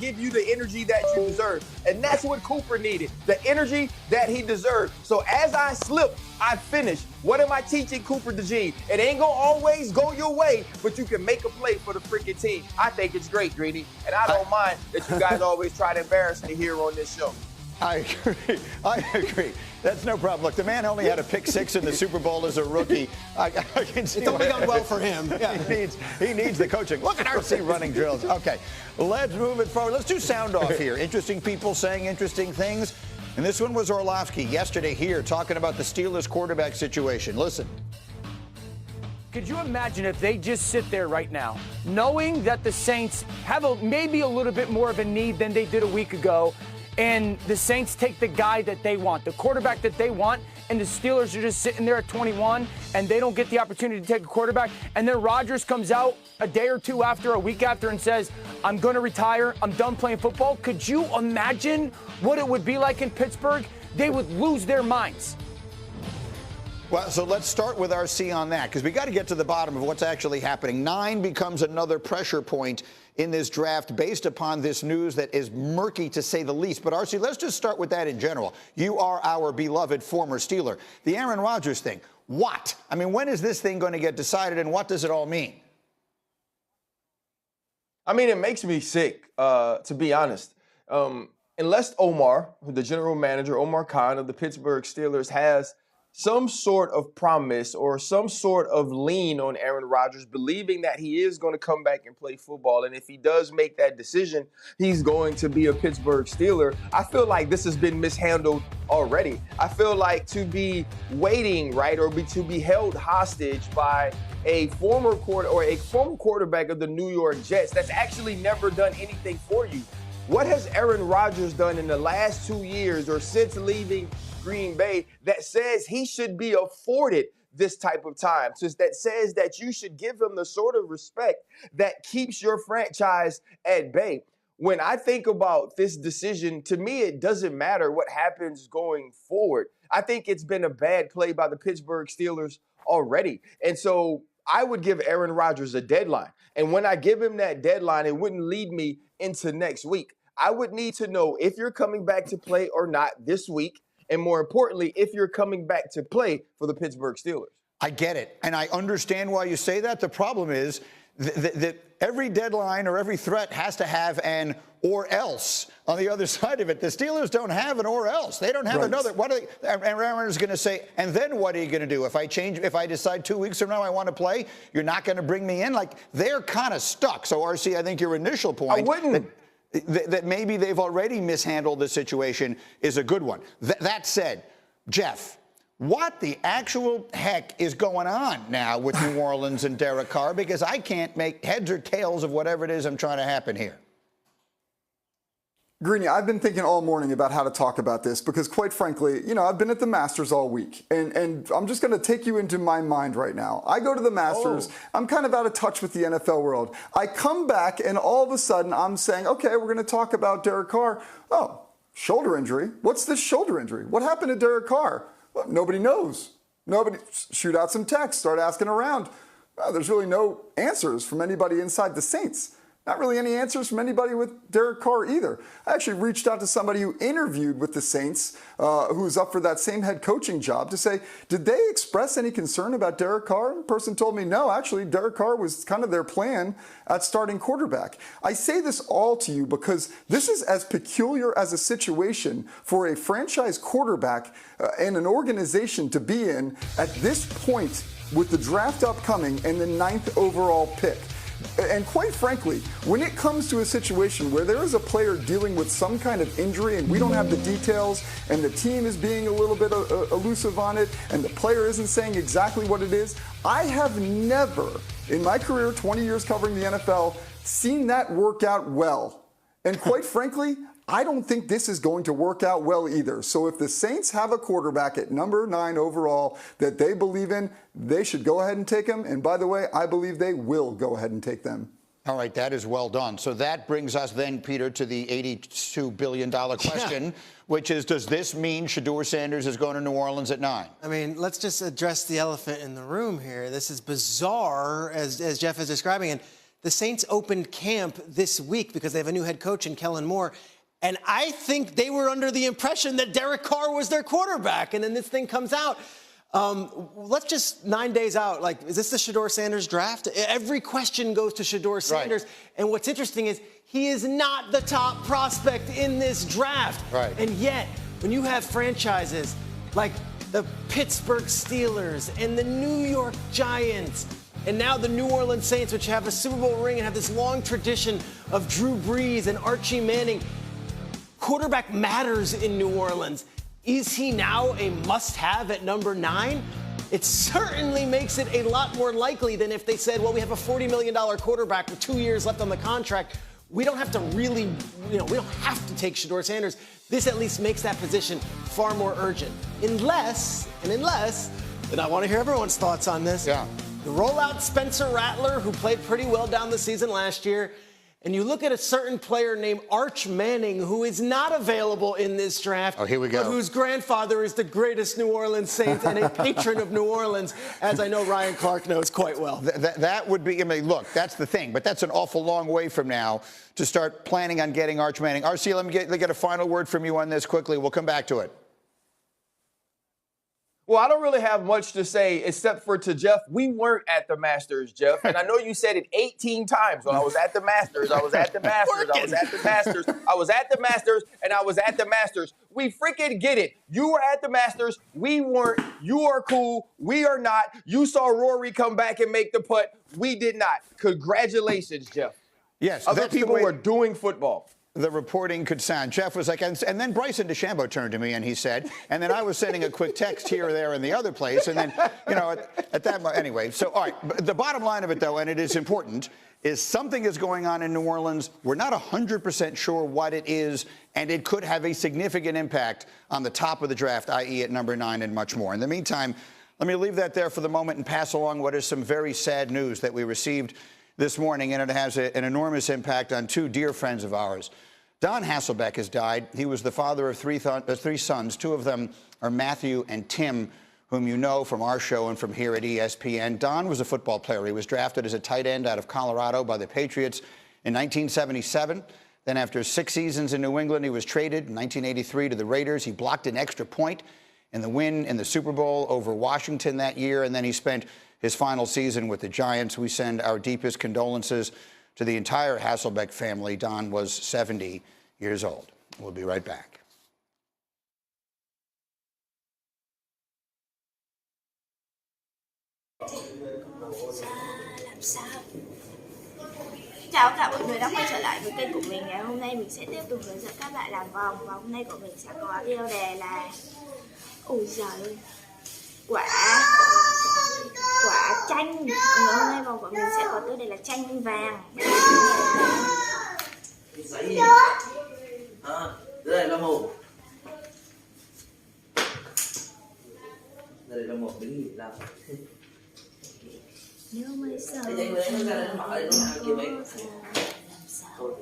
give you the energy that you deserve. And that's what Cooper needed, the energy that he deserved. So as I slip, I finish. What am I teaching Cooper DeJean? It ain't gonna always go your way, but you can make a play for the freaking team. I think it's great, Greeny. And I don't mind that you guys always try to embarrass me here on this show. I agree. That's no problem. Look, the man only had a pick six in the Super Bowl as a rookie. I can see it's only gone well for him. Yeah. He needs the coaching. Look at RC running drills. Okay, let's move it forward. Let's do sound off here. Interesting people saying interesting things. And this one was Orlovsky yesterday here talking about the Steelers quarterback situation. Listen. Could you imagine if they just sit there right now, knowing that the Saints have maybe a little bit more of a need than they did a week ago, and the Saints take the guy that they want, the quarterback that they want, and the Steelers are just sitting there at 21, and they don't get the opportunity to take a quarterback, and then Rodgers comes out a day or two after, a week after, and says, I'm going to retire, I'm done playing football. Could you imagine what it would be like in Pittsburgh? They would lose their minds. Well, so let's start with RC on that, because we got to get to the bottom of what's actually happening. 9 becomes another pressure point in this draft based upon this news that is murky, to say the least. But, RC, let's just start with that in general. You are our beloved former Steeler. The Aaron Rodgers thing, what? I mean, when is this thing going to get decided, and what does it all mean? I mean, it makes me sick, to be honest. Unless Omar, the general manager, Omar Khan of the Pittsburgh Steelers, has some sort of promise or some sort of lean on Aaron Rodgers, believing that he is going to come back and play football. And if he does make that decision, he's going to be a Pittsburgh Steeler. I feel like this has been mishandled already. I feel like to be waiting, right, or to be held hostage by a former quarterback of the New York Jets that's actually never done anything for you. What has Aaron Rodgers done in the last 2 years or since leaving Green Bay that says he should be afforded this type of time? That says that you should give him the sort of respect that keeps your franchise at bay. When I think about this decision, to me, it doesn't matter what happens going forward. I think it's been a bad play by the Pittsburgh Steelers already. And so I would give Aaron Rodgers a deadline. And when I give him that deadline, it wouldn't lead me into next week. I would need to know if you're coming back to play or not this week. And more importantly, if you're coming back to play for the Pittsburgh Steelers. I get it. And I understand why you say that. The problem is that every deadline or every threat has to have an or else on the other side of it. The Steelers don't have an or else. They don't have another. What are they? Aaron is going to say, and then what are you going to do? If I decide 2 weeks from now I want to play, you're not going to bring me in? Like, they're kind of stuck. So, RC, I think your initial point. I wouldn't. That maybe they've already mishandled the situation is a good one. That said, Jeff, what the actual heck is going on now with New Orleans and Derek Carr? Because I can't make heads or tails of whatever it is I'm trying to happen here. Greeny, I've been thinking all morning about how to talk about this because, quite frankly, I've been at the Masters all week, and I'm just going to take you into my mind right now. I go to the Masters. I'm kind of out of touch with the NFL world. I come back, and all of a sudden, I'm saying, okay, we're going to talk about Derek Carr. Oh, shoulder injury. What's this shoulder injury? What happened to Derek Carr? Well, nobody knows. Nobody. Shoot out some text. Start asking around. There's really no answers from anybody inside the Saints. Not really any answers from anybody with Derek Carr either. I actually reached out to somebody who interviewed with the Saints, who's up for that same head coaching job, to say, did they express any concern about Derek Carr? The person told me, no, actually, Derek Carr was kind of their plan at starting quarterback. I say this all to you because this is as peculiar as a situation for a franchise quarterback and an organization to be in at this point with the draft upcoming and the 9th overall pick. And quite frankly, when it comes to a situation where there is a player dealing with some kind of injury and we don't have the details and the team is being a little bit elusive on it and the player isn't saying exactly what it is, I have never, in my career, 20 years covering the NFL, seen that work out well. And quite frankly, I don't think this is going to work out well either. So if the Saints have a quarterback at number 9 overall that they believe in, they should go ahead and take him. And by the way, I believe they will go ahead and take them. All right, that is well done. So that brings us then, Peter, to the $82 billion question, which is, does this mean Shedeur Sanders is going to New Orleans at 9? I mean, let's just address the elephant in the room here. This is bizarre, as Jeff is describing. And the Saints opened camp this week because they have a new head coach in Kellen Moore. And I think they were under the impression that Derek Carr was their quarterback. And then this thing comes out. Let's just 9 days out. Like, is this the Shedeur Sanders draft? Every question goes to Shedeur Sanders. Right. And what's interesting is he is not the top prospect in this draft. Right. And yet, when you have franchises like the Pittsburgh Steelers and the New York Giants, and now the New Orleans Saints, which have a Super Bowl ring and have this long tradition of Drew Brees and Archie Manning, quarterback matters in New Orleans. Is he now a must-have at number 9? It certainly makes it a lot more likely than if they said, well, we have a $40 million quarterback with 2 years left on the contract. We don't have to really, we don't have to take Shedeur Sanders. This at least makes that position far more urgent. Unless, and I want to hear everyone's thoughts on this. Yeah. You roll out Spencer Rattler, who played pretty well down the season last year, and you look at a certain player named Arch Manning, who is not available in this draft. Oh, here we go. But whose grandfather is the greatest New Orleans Saint and a patron of New Orleans, as I know Ryan Clark knows quite well. That would be, I mean, look, that's the thing, but that's an awful long way from now to start planning on getting Arch Manning. RC, let me get a final word from you on this quickly. We'll come back to it. Well, I don't really have much to say except for to Jeff. We weren't at the Masters, Jeff. And I know you said it 18 times. Well, I was at the Masters. I was at the Masters. I was at the Masters. I was at the Masters. And I was at the Masters. We freaking get it. You were at the Masters. We weren't. You are cool. We are not. You saw Rory come back and make the putt. We did not. Congratulations, Jeff. Yes. Other people were doing football. The reporting could sound. Jeff was like, and then Bryson DeChambeau turned to me and he said, and then I was sending a quick text here or there in the other place, and then, at that moment, anyway. So, all right, the bottom line of it, though, and it is important, is something is going on in New Orleans. We're not 100% sure what it is, and it could have a significant impact on the top of the draft, i.e. at number 9 and much more. In the meantime, let me leave that there for the moment and pass along what is some very sad news that we received this morning, and it has an enormous impact on 2 dear friends of ours. Don Hasselbeck has died. He was the father of 3 sons. 2 of them are Matthew and Tim, whom you know from our show and from here at ESPN. Don was a football player. He was drafted as a tight end out of Colorado by the Patriots in 1977. Then after 6 seasons in New England, he was traded in 1983 to the Raiders. He blocked an extra point in the win in the Super Bowl over Washington that year, and then he spent his final season with the Giants. We send our deepest condolences to the entire Hasselbeck family. Don was 70 years old. We'll be right back. Chào cả mọi người đã quay trở lại với kênh của mình. Ngày hôm nay mình sẽ tiếp tục hướng dẫn các bạn làm vòng, và hôm nay của mình sẽ có tiêu đề là ôi giời ơi, quả chanh. Ngày hôm nay vòng của mình sẽ có tiêu đề là chanh vàng. Đây là một. Đây là một đứng nghỉ làm. Nếu mới sợ Cái giấy mới nó ra đến hỏi nó kia mấy. Thôi.